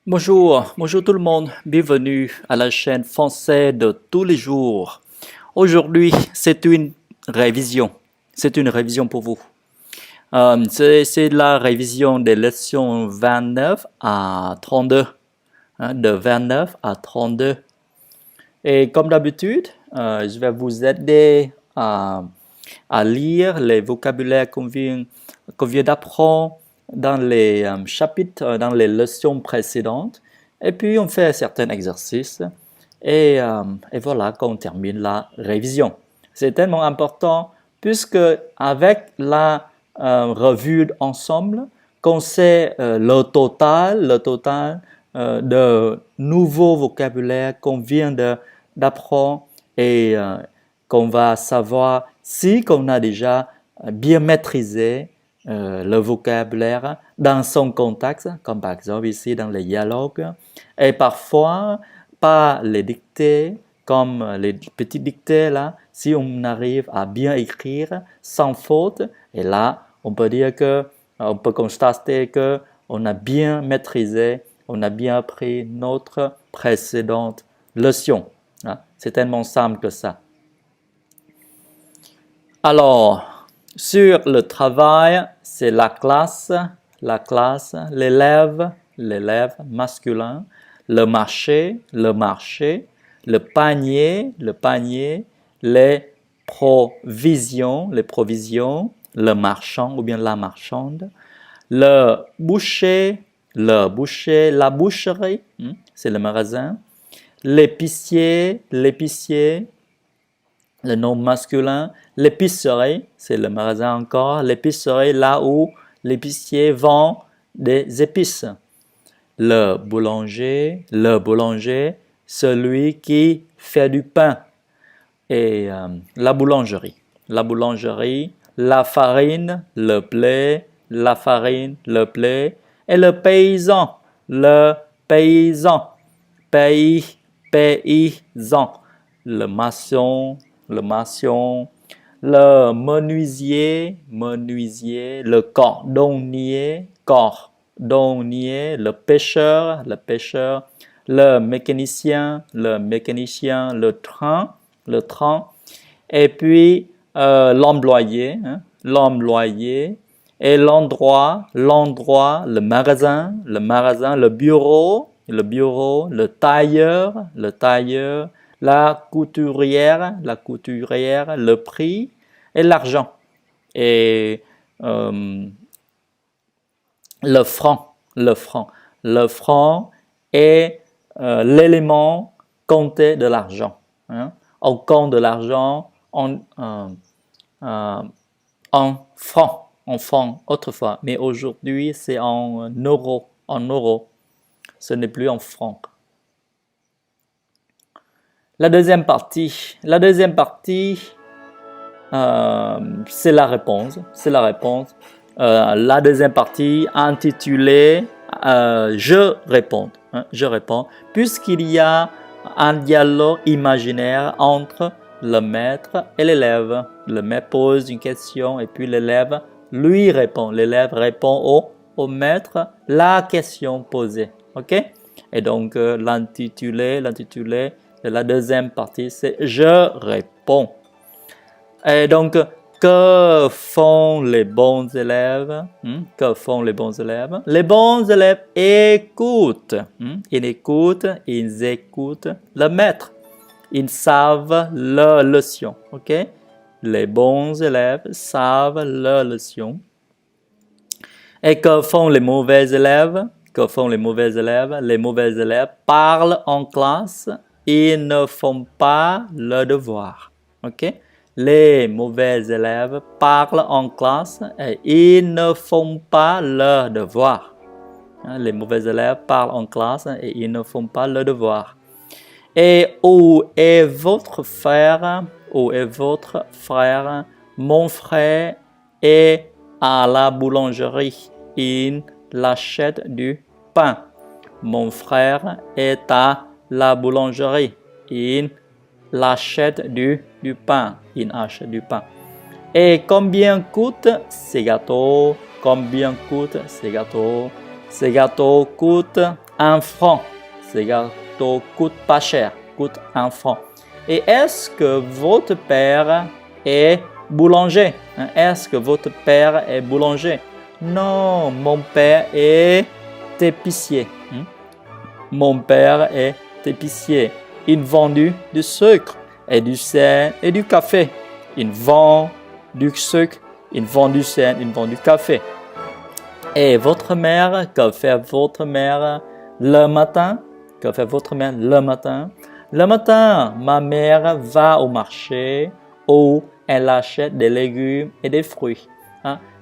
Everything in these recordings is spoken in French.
Bonjour tout le monde, bienvenue à la chaîne français de tous les jours. Aujourd'hui, c'est une révision pour vous. C'est la révision des leçons 29 à 32, de 29 à 32. Et comme d'habitude, je vais vous aider à lire les vocabulaires qu'on vient d'apprendre dans les chapitres, dans les leçons précédentes. Et puis, on fait certains exercices. Et voilà qu'on termine la révision. C'est tellement important puisque avec la revue ensemble, qu'on sait le total de nouveaux vocabulaires qu'on vient d'apprendre et qu'on va savoir si qu'on a déjà bien maîtrisé le vocabulaire dans son contexte, comme par exemple ici dans les dialogues, et parfois pas les dictées, comme les petites dictées là, si on arrive à bien écrire sans faute, et là, on peut dire que, on peut constater que on a bien maîtrisé, on a bien appris notre précédente leçon. C'est tellement simple que ça. Alors, sur le travail, c'est la classe, l'élève masculin, le marché, le panier, les provisions, le marchand ou bien la marchande, le boucher, la boucherie, c'est le magasin, l'épicier, le nom masculin, l'épicerie, c'est le magasin encore, l'épicerie là où l'épicier vend des épices. Le boulanger, celui qui fait du pain. Et la boulangerie, la farine, le blé, et le paysan, paysan, le maçon, le menuisier, le cordonnier, le pêcheur, le mécanicien, le train, et puis l'employé, et l'endroit, le magasin, le bureau, le tailleur, la couturière, le prix et l'argent. Et le franc. Le franc est l'élément compté de l'argent. On compte de l'argent en francs autrefois, mais aujourd'hui c'est en euros. Ce n'est plus en francs. La deuxième partie, c'est la réponse. La deuxième partie intitulée Je réponds, puisqu'il y a un dialogue imaginaire entre le maître et l'élève. Le maître pose une question et puis l'élève lui répond. L'élève répond au maître la question posée. Ok? Et donc l'intitulé de la deuxième partie, c'est Je réponds. Et donc, que font les bons élèves? Les bons élèves écoutent. Ils écoutent le maître. Ils savent la leçon. Ok? Les bons élèves savent la leçon. Et que font les mauvais élèves? Les mauvais élèves parlent en classe. Ils ne font pas le devoir. Ok? Les mauvais élèves parlent en classe et ils ne font pas leur devoir. Les mauvais élèves parlent en classe et ils ne font pas leur devoir. Et où est votre frère? Mon frère est à la boulangerie. Il achète du pain. Mon frère est à la boulangerie. Il achète du pain. Et combien coûtent ces gâteaux? Ces gâteaux coûtent 1 franc. Ces gâteaux coûtent pas cher, coûtent 1 franc. Et est-ce que votre père est boulanger? Est-ce que votre père est boulanger? Non, mon père est épicier. Mon père est épicier. Il vend du sucre et du sel et du café. Il vend du sucre, il vend du sel, il vend du café. Et votre mère, que fait votre mère le matin? Que fait votre mère le matin? Le matin, ma mère va au marché où elle achète des légumes et des fruits.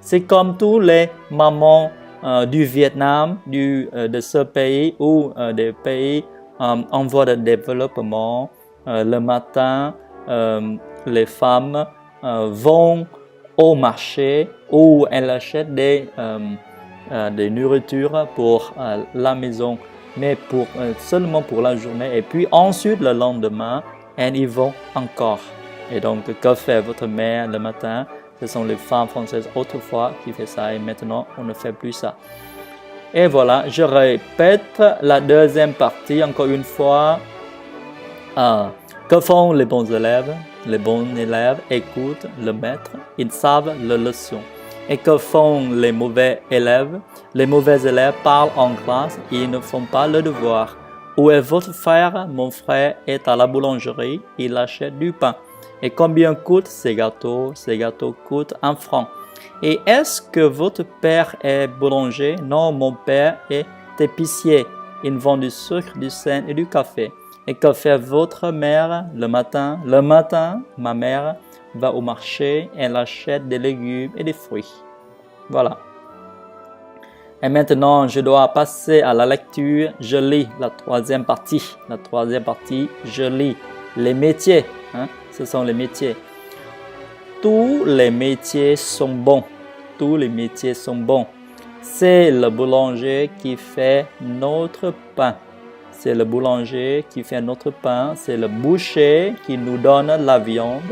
C'est comme tous les mamans du Vietnam, de ce pays ou des pays en voie de développement. Le matin, les femmes vont au marché où elles achètent des nourritures pour la maison, mais seulement pour la journée. Et puis ensuite, le lendemain, elles y vont encore. Et donc, que fait votre mère le matin? Ce sont les femmes françaises autrefois qui faisaient ça et maintenant, on ne fait plus ça. Et voilà, je répète la deuxième partie encore une fois. Que font les bons élèves? Les bons élèves écoutent le maître, ils savent la leçon. Et que font les mauvais élèves? Les mauvais élèves parlent en classe, ils ne font pas le devoir. Où est votre frère? Mon frère est à la boulangerie, il achète du pain. Et combien coûtent ces gâteaux? Ces gâteaux coûtent 1 franc. Et est-ce que votre père est boulanger? Non, mon père est épicier. Il vend du sucre, du sel et du café. Et que fait votre mère le matin? Le matin, ma mère va au marché, elle achète des légumes et des fruits. Voilà. Et maintenant, je dois passer à la lecture. Je lis la troisième partie. La troisième partie, je lis les métiers. Ce sont les métiers. Tous les métiers sont bons. Tous les métiers sont bons. C'est le boulanger qui fait notre pain. C'est le boulanger qui fait notre pain. C'est le boucher qui nous donne la viande.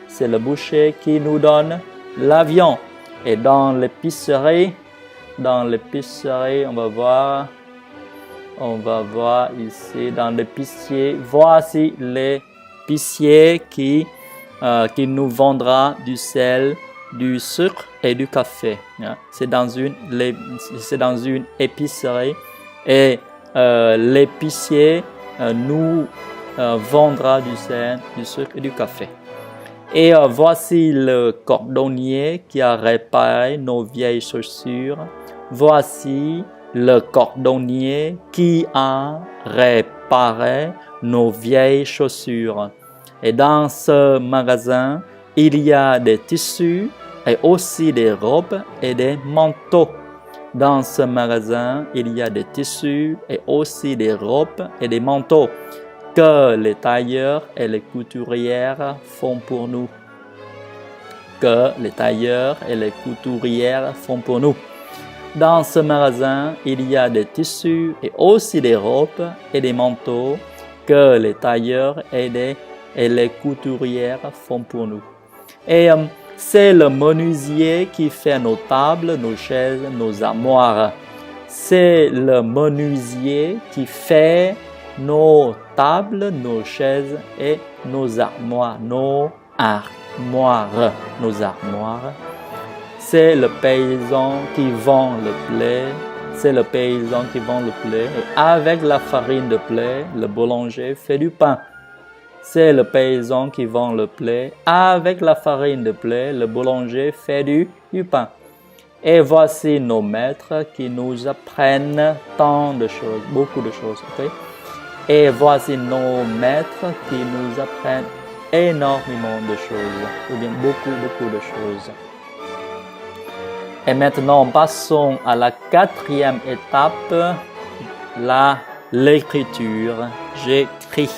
C'est le boucher qui nous donne la viande. Et dans l'épicerie, on va voir ici dans l'épicier. Voici l'épicier qui nous vendra du sel, du sucre et du café. C'est dans une épicerie et l'épicier nous vendra du sel, du sucre et du café. Et voici le cordonnier qui a réparé nos vieilles chaussures. Voici le cordonnier qui a réparé nos vieilles chaussures. Et dans ce magasin, il y a des tissus et aussi des robes et des manteaux. Dans ce magasin, il y a des tissus et aussi des robes et des manteaux que les tailleurs et les couturières font pour nous. Que les tailleurs et les couturières font pour nous. Dans ce magasin, il y a des tissus et aussi des robes et des manteaux que les tailleurs et les couturières font pour nous. Et c'est le menuisier qui fait nos tables, nos chaises, nos armoires. C'est le menuisier qui fait nos tables, nos chaises et nos armoires. C'est le paysan qui vend le blé. C'est le paysan qui vend le blé. Et avec la farine de blé, le boulanger fait du pain. C'est le paysan qui vend le blé. Avec la farine de blé, le boulanger fait du pain. Et voici nos maîtres qui nous apprennent tant de choses, beaucoup de choses. Okay? Et voici nos maîtres qui nous apprennent énormément de choses, ou bien beaucoup de choses. Et maintenant, passons à la quatrième étape, l'écriture. J'écris.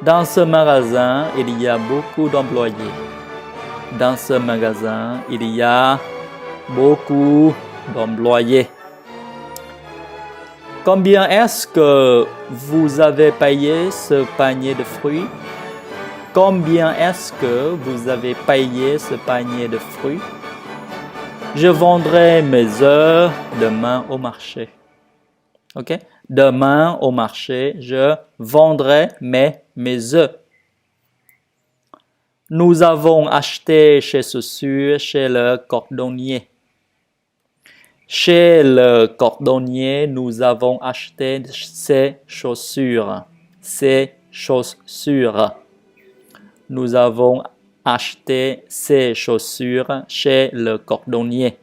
Dans ce magasin, il y a beaucoup d'employés. Dans ce magasin, il y a beaucoup d'employés. Combien est-ce que vous avez payé ce panier de fruits? Combien est-ce que vous avez payé ce panier de fruits? Je vendrai mes œufs demain au marché. Ok? Demain au marché, je vendrai mes œufs. Nous avons acheté ces chaussures chez le cordonnier. Chez le cordonnier, nous avons acheté ces chaussures. Ces chaussures. Nous avons acheté ces chaussures chez le cordonnier.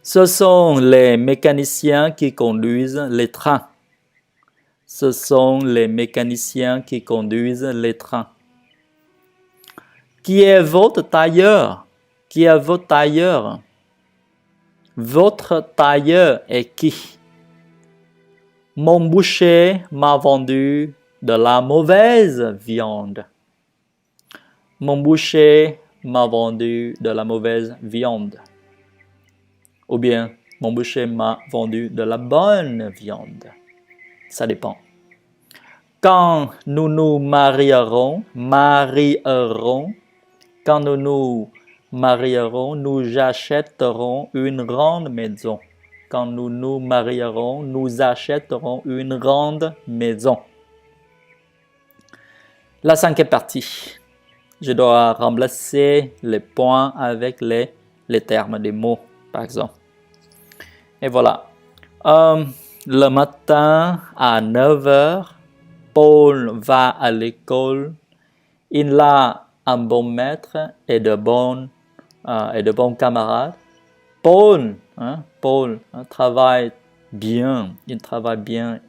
Ce sont les mécaniciens qui conduisent les trains. Ce sont les mécaniciens qui conduisent les trains. Qui est votre tailleur? Qui est votre tailleur? Votre tailleur est qui? Mon boucher m'a vendu de la mauvaise viande. Mon boucher m'a vendu de la mauvaise viande. Ou bien, mon boucher m'a vendu de la bonne viande. Ça dépend. Quand nous nous marierons, quand nous nous marierons, nous achèterons une grande maison. Quand nous nous marierons, nous achèterons une grande maison. La cinquième partie. Je dois remplacer les points avec les termes des mots, par exemple. Et voilà. Le matin à 9 heures, Paul va à l'école. Il a un bon maître et de bons camarades. Paul travaille bien. Il travaille bien.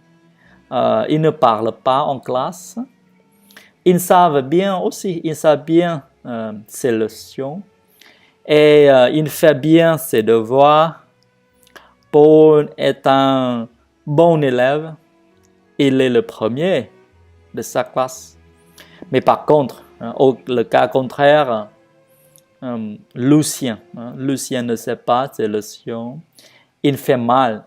Il ne parle pas en classe. Ils savent bien aussi. Ils savent bien ses leçons. Et il fait bien ses devoirs. Paul est un bon élève. Il est le premier de sa classe. Mais par contre, le cas contraire, Lucien ne sait pas ses leçons. Il fait mal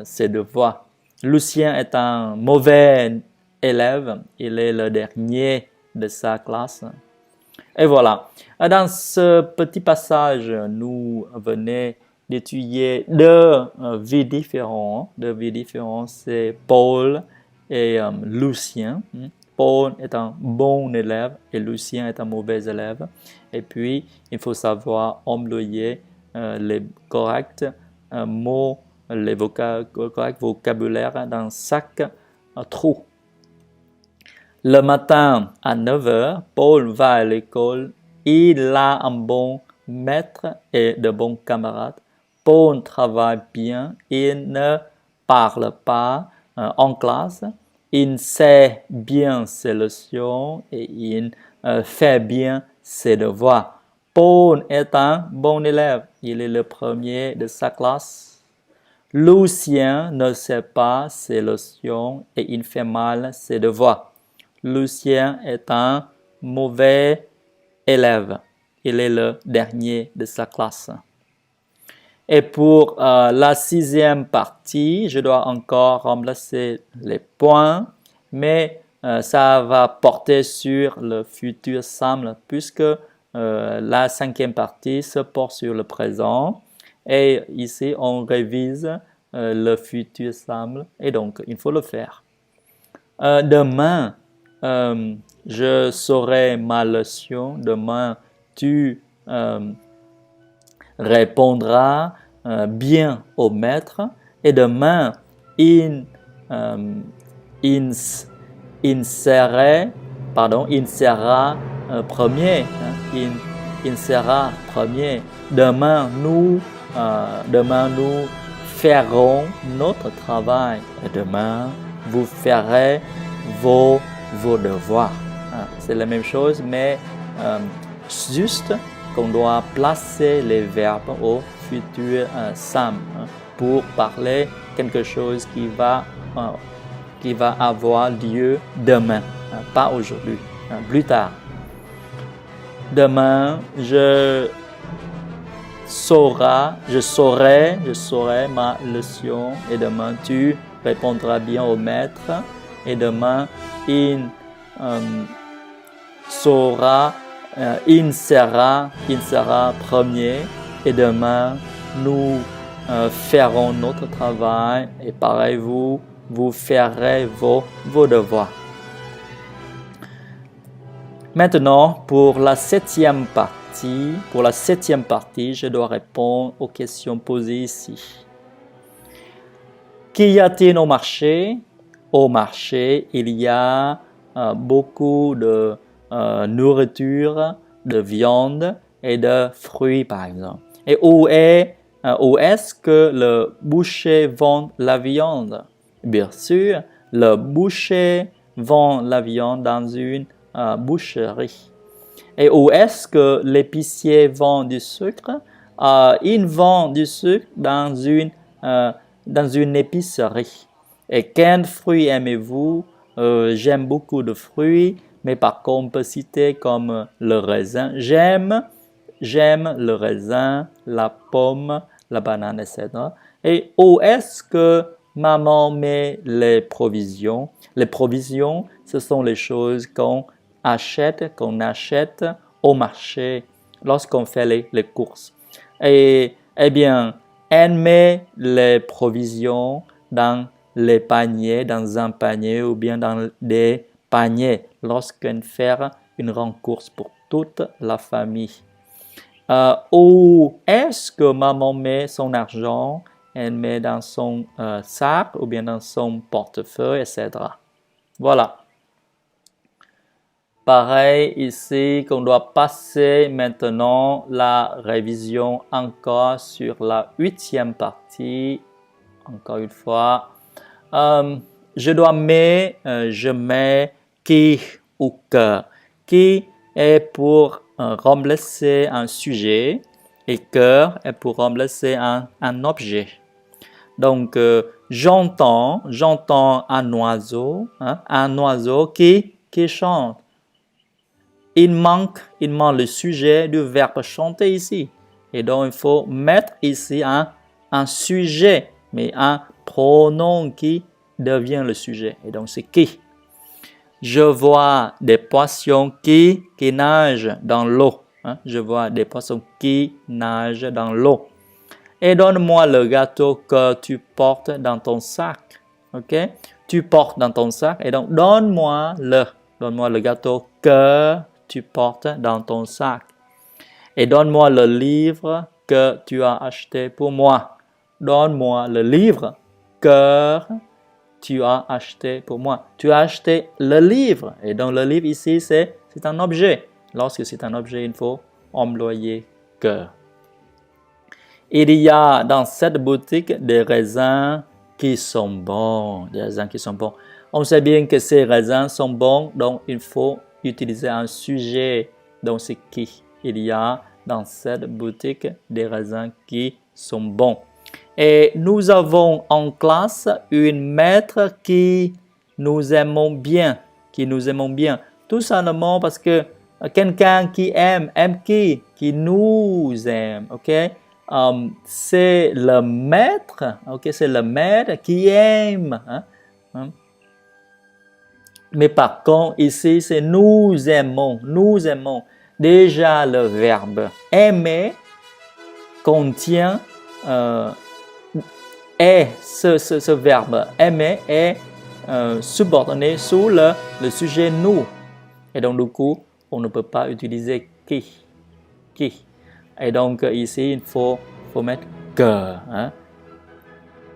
ses devoirs. Lucien est un mauvais élève. Il est le dernier de sa classe. Et voilà. Dans ce petit passage, nous venons d'étudier deux vies différentes. C'est Paul et Lucien. Paul est un bon élève et Lucien est un mauvais élève. Et puis, il faut savoir employer les corrects mots, les corrects vocabulaires dans chaque trou. Le matin à 9 heures, Paul va à l'école. Il a un bon maître et de bons camarades. Paul travaille bien. Il ne parle pas en classe. Il sait bien ses leçons et il fait bien ses devoirs. Paul est un bon élève. Il est le premier de sa classe. Lucien ne sait pas ses leçons et il fait mal ses devoirs. Lucien est un mauvais élève. Il est le dernier de sa classe. Et pour la sixième partie, je dois encore remplacer les points, mais ça va porter sur le futur simple puisque la cinquième partie se porte sur le présent. Et ici, on révise le futur simple et donc il faut le faire. Demain, je saurai ma leçon. Demain, tu répondras bien au maître. Et demain, il sera premier. Il sera premier. Demain, nous ferons notre travail. Et demain, vous ferez vos devoirs. C'est la même chose, mais juste qu'on doit placer les verbes au futur simple pour parler quelque chose qui va avoir lieu demain, pas aujourd'hui, plus tard. Demain, je saurai ma leçon et demain tu répondras bien au maître et demain il sera premier et demain nous ferons notre travail et pareil, vous ferez vos devoirs. Maintenant, pour la septième partie, je dois répondre aux questions posées ici. Qu'y a-t-il au marché? Au marché, il y a beaucoup de nourriture, de viande et de fruits, par exemple. Et où est-ce que le boucher vend la viande? Bien sûr, le boucher vend la viande dans une boucherie. Et où est-ce que l'épicier vend du sucre? Il vend du sucre dans une épicerie. Et quels fruits aimez-vous? J'aime beaucoup de fruits, mais par contre, on peut citer comme le raisin. J'aime le raisin, la pomme, la banane, etc. Et où est-ce que maman met les provisions? Les provisions, ce sont les choses qu'on achète au marché lorsqu'on fait les courses. Et eh bien, elle met les provisions dans les paniers, dans un panier ou bien dans des paniers lorsqu'elle fait une grande course pour toute la famille. Où est-ce que maman met son argent? Elle met dans son sac ou bien dans son portefeuille, etc. Voilà. Pareil ici qu'on doit passer maintenant la révision encore sur la 8e partie. Encore une fois, je mets qui ou que. Qui est pour remplacer un sujet et que est pour remplacer un objet. Donc, j'entends un oiseau qui chante. Il manque le sujet du verbe chanter ici. Et donc, il faut mettre ici un sujet, mais un pronom qui devient le sujet. Et donc, c'est qui. Je vois des poissons qui nagent dans l'eau. Je vois des poissons qui nagent dans l'eau. Et donne-moi le gâteau que tu portes dans ton sac. Ok? Tu portes dans ton sac. Et donc, donne-moi le gâteau que tu portes dans ton sac. Et donne-moi le livre que tu as acheté pour moi. Donne-moi le livre que tu as acheté pour moi. Tu as acheté le livre. Et donc, le livre ici, c'est un objet. Lorsque c'est un objet, il faut employer que. Il y a dans cette boutique des raisins qui sont bons. Des raisins qui sont bons. On sait bien que ces raisins sont bons, donc il faut utiliser un sujet. Donc, c'est qui. Il y a dans cette boutique des raisins qui sont bons. Et nous avons en classe une maître qui nous aimons bien. Tout simplement parce que quelqu'un qui aime qui nous aime. Ok? C'est le maître. Ok? C'est le maître qui aime. Mais par contre, ici, c'est nous aimons. Déjà, le verbe aimer contient ce verbe aimer est subordonné sous le sujet nous. Et donc, du coup, on ne peut pas utiliser qui. Et donc, ici, il faut mettre que.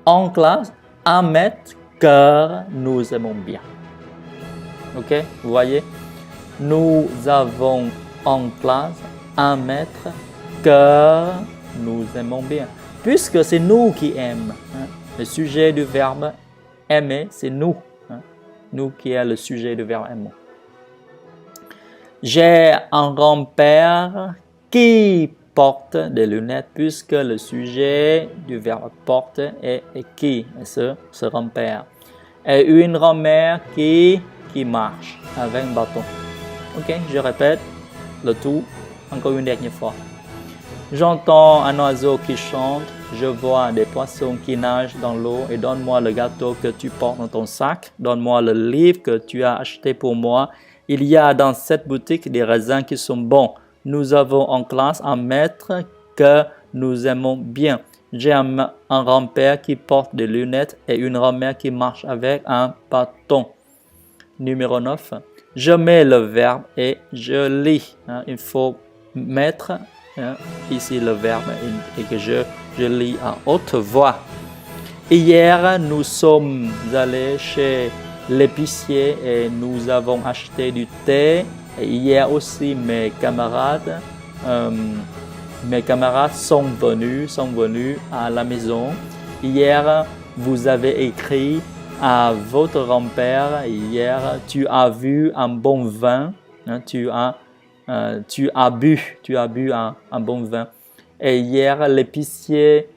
En classe, un maître que nous aimons bien. Ok, vous voyez, nous avons en classe un maître que nous aimons bien. Puisque c'est nous qui aimons. Le sujet du verbe aimer, c'est nous. Nous qui est le sujet du verbe aimer. J'ai un grand-père qui porte des lunettes puisque le sujet du verbe porte est qui, ce grand-père. Et une grand-mère qui marche avec un bâton. Ok, je répète le tout encore une dernière fois. J'entends un oiseau qui chante, je vois des poissons qui nagent dans l'eau et donne-moi le gâteau que tu portes dans ton sac, donne-moi le livre que tu as acheté pour moi. Il y a dans cette boutique des raisins qui sont bons. Nous avons en classe un maître que nous aimons bien. j'ai un grand-père qui porte des lunettes et une grand-mère qui marche avec un bâton. Numéro 9. Je mets le verbe et je lis. Il faut mettre ici le verbe et que je lis à haute voix. Hier, nous sommes allés chez l'épicier et nous avons acheté du thé. Et hier aussi, mes camarades sont venus à la maison. Hier, vous avez écrit à votre grand-père. Hier, tu as vu un bon vin. Tu as bu un bon vin. Et hier, l'épicier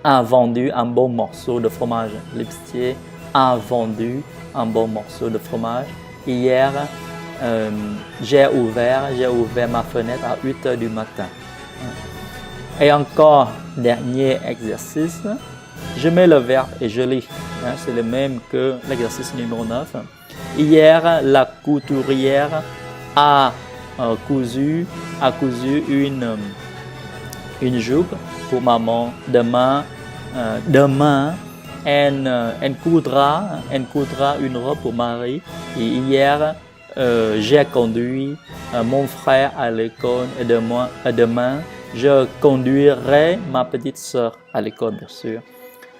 a vendu un bon morceau de fromage. L'épicier a vendu un bon morceau de fromage. Hier, j'ai ouvert ma fenêtre à 8 h du matin. Et encore, dernier exercice. Je mets le verbe et je lis. C'est le même que l'exercice numéro 9. Hier, la couturière a cousu une jupe pour maman. Demain, elle coudra une robe pour Marie. Et hier, j'ai conduit mon frère à l'école et demain, je conduirai ma petite sœur à l'école, bien sûr.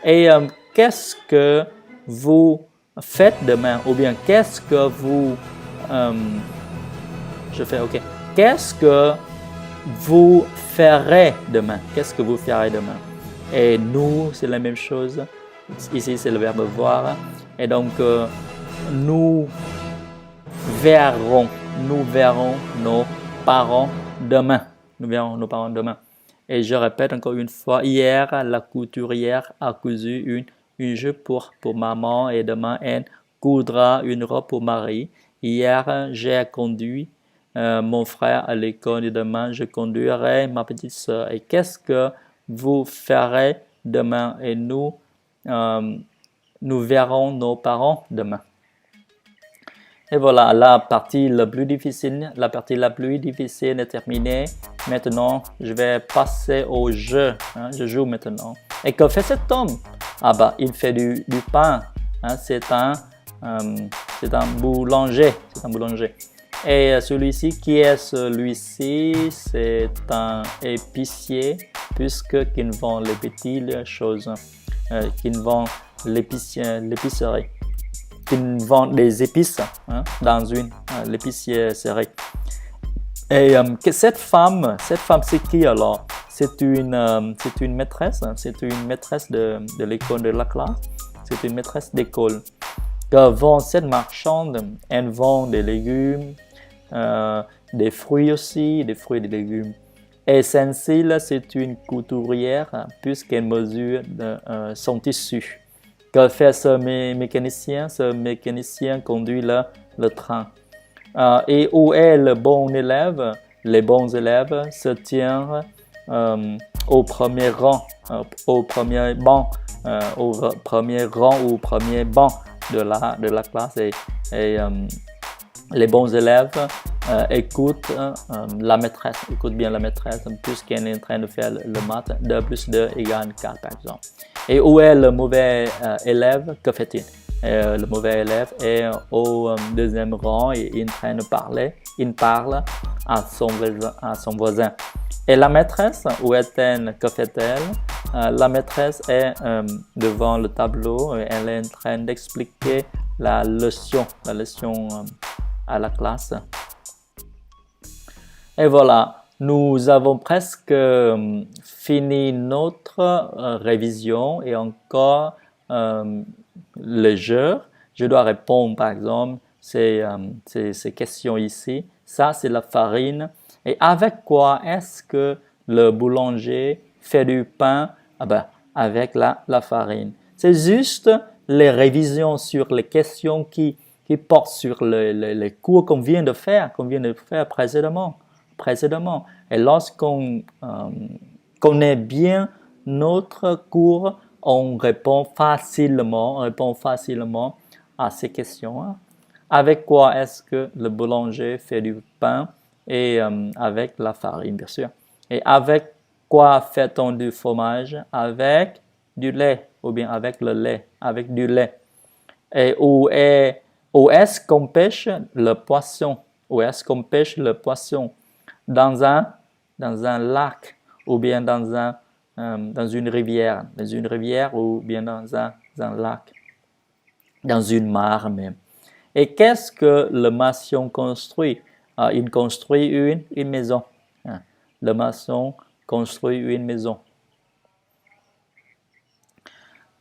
Et qu'est-ce que vous faites demain? Ou bien qu'est-ce que vous... Qu'est-ce que vous ferez demain? Qu'est-ce que vous ferez demain? Et nous, c'est la même chose. Ici, c'est le verbe voir. Et donc, nous verrons nos parents demain. Nous verrons nos parents demain. Et je répète encore une fois, hier, la couturière a cousu une jupe pour maman et demain, elle coudra une robe pour Marie. Hier, j'ai conduit mon frère à l'école et demain, je conduirai ma petite sœur. Et qu'est-ce que vous ferez demain? Et nous verrons nos parents demain. Et voilà, la partie la plus difficile est terminée. Maintenant, je vais passer au jeu. Je joue maintenant. Et que fait cet homme? Ah bah, il fait du pain. C'est un boulanger. Et celui-ci, qui est celui-ci? C'est un épicier, puisqu'il vend les petites choses, qu'il vend l'épicerie. Qui vend des épices dans l'épicerie. Et cette femme, c'est qui alors? C'est une maîtresse, de l'école, de la classe. C'est une maîtresse d'école. Que vend cette marchande? Elle vend des légumes, des fruits aussi, des fruits et des légumes. Et Cécile, c'est une couturière, puisqu'elle mesure son tissu. Que fait ce mécanicien? Ce mécanicien conduit le train. Et où est le bon élève? Les bons élèves se tiennent au premier rang, au premier banc, au premier rang ou au premier banc de la classe. Et les bons élèves écoutent la maîtresse, écoutent bien la maîtresse, puisqu'elle est en train de faire le maths. 2 plus 2 égale 4, par exemple. Et où est le mauvais élève? Que fait-il? Le mauvais élève est au deuxième rang et il est en train de parler. Il parle à son voisin. Et la maîtresse, où est-elle? Que fait-elle? La maîtresse est devant le tableau et elle est en train d'expliquer la leçon à la classe. Et voilà. Nous avons presque fini notre révision et encore le jeu. Je dois répondre par exemple ces questions ici. Ça, c'est la farine. Et avec quoi est-ce que le boulanger fait du pain? Ah ben, avec la farine. C'est juste les révisions sur les questions qui portent sur les cours qu'on vient de faire précédemment. Et lorsqu'on connaît bien notre cours, on répond facilement à ces questions. Avec quoi est-ce que le boulanger fait du pain? Et avec la farine, bien sûr. Et avec Quoi fait-on du fromage? Avec du lait ou bien avec le lait, avec du lait. Et où est-ce qu'on pêche le poisson? Où est-ce qu'on pêche le poisson? Dans un lac ou bien dans une rivière. Dans une rivière ou bien dans un lac. Dans une mare même. Et qu'est-ce que le maçon construit? Il construit une maison. Le maçon construit une maison.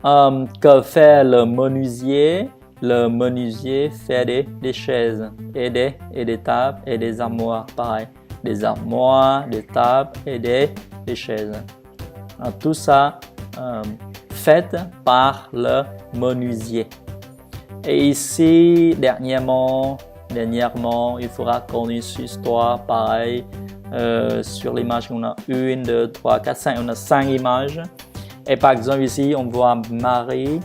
Que fait le menuisier? Le menuisier fait des chaises et des tables et des armoires, pareil. Des armoires, des tables et des chaises. Tout ça fait par le menuisier. Et ici, dernièrement, il faut raconter une histoire pareil. Sur l'image, on a 1, 2, 3, 4, 5. On a 5 images. Et par exemple, ici, on voit Marie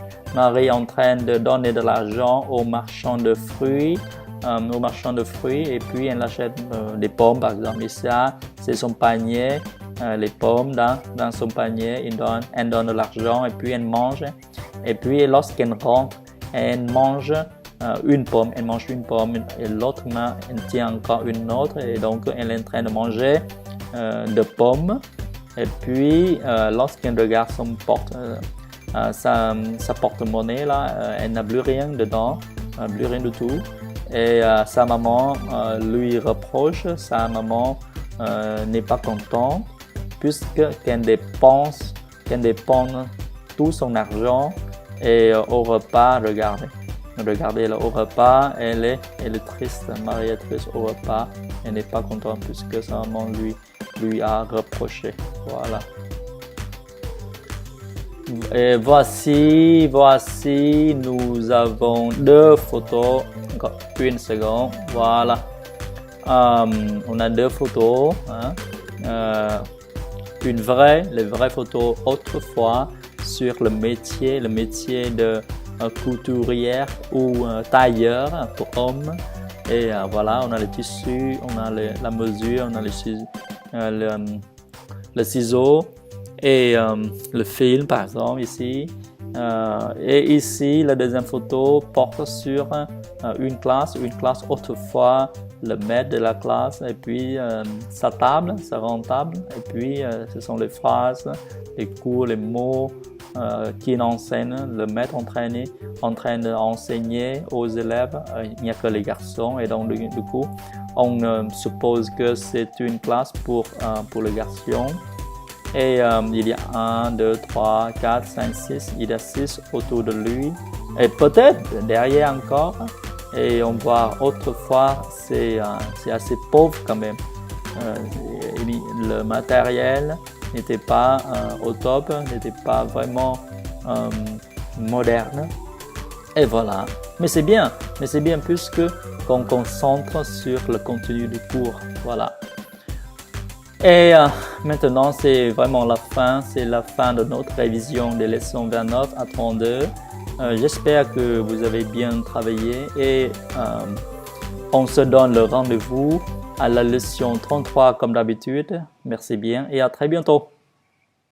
en train de donner de l'argent au marchand de fruits. Et puis elle achète des pommes, par exemple. Et ça, c'est son panier. Les pommes dans son panier. Elle donne de l'argent et puis elle mange. Et puis, lorsqu'elle rentre, elle mange une pomme. Elle mange une pomme et l'autre main, elle tient encore une autre. Et donc, elle est en train de manger de pommes. Et puis, lorsqu'elle regarde sa porte-monnaie, là, elle n'a plus rien dedans, plus rien du tout. Et sa maman lui reproche, sa maman n'est pas contente puisqu'elle dépense tout son argent. Et au repas, regardez là, au repas, elle est triste, Marie est triste au repas, elle n'est pas contente puisque sa maman lui a reproché. Voilà. Et voici, nous avons 2 photos. Encore une seconde. Voilà. On a 2 photos. Les vraies photos autrefois sur le métier de couturière ou tailleur pour hommes. Et voilà, on a le tissu, on a la mesure, on a le ciseau et le fil par exemple ici. Et ici, la deuxième photo porte sur une classe autrefois, le maître de la classe et puis sa ronde table. Et puis ce sont les phrases, les cours, les mots qu'il enseigne, le maître en train d'enseigner aux élèves. Il n'y a que les garçons et donc du coup, on suppose que c'est une classe pour les garçons. Et il y a 1, 2, 3, 4, 5, 6, il y a 6 autour de lui. Et peut-être derrière encore. Et on voit autrefois, c'est assez pauvre quand même. Le matériel n'était pas au top, n'était pas vraiment moderne. Et voilà. Mais c'est bien puisque qu'on concentre sur le contenu du cours. Voilà. Et maintenant, c'est vraiment la fin. C'est la fin de notre révision des leçons 29 à 32. J'espère que vous avez bien travaillé et on se donne le rendez-vous à la leçon 33 comme d'habitude. Merci bien et à très bientôt.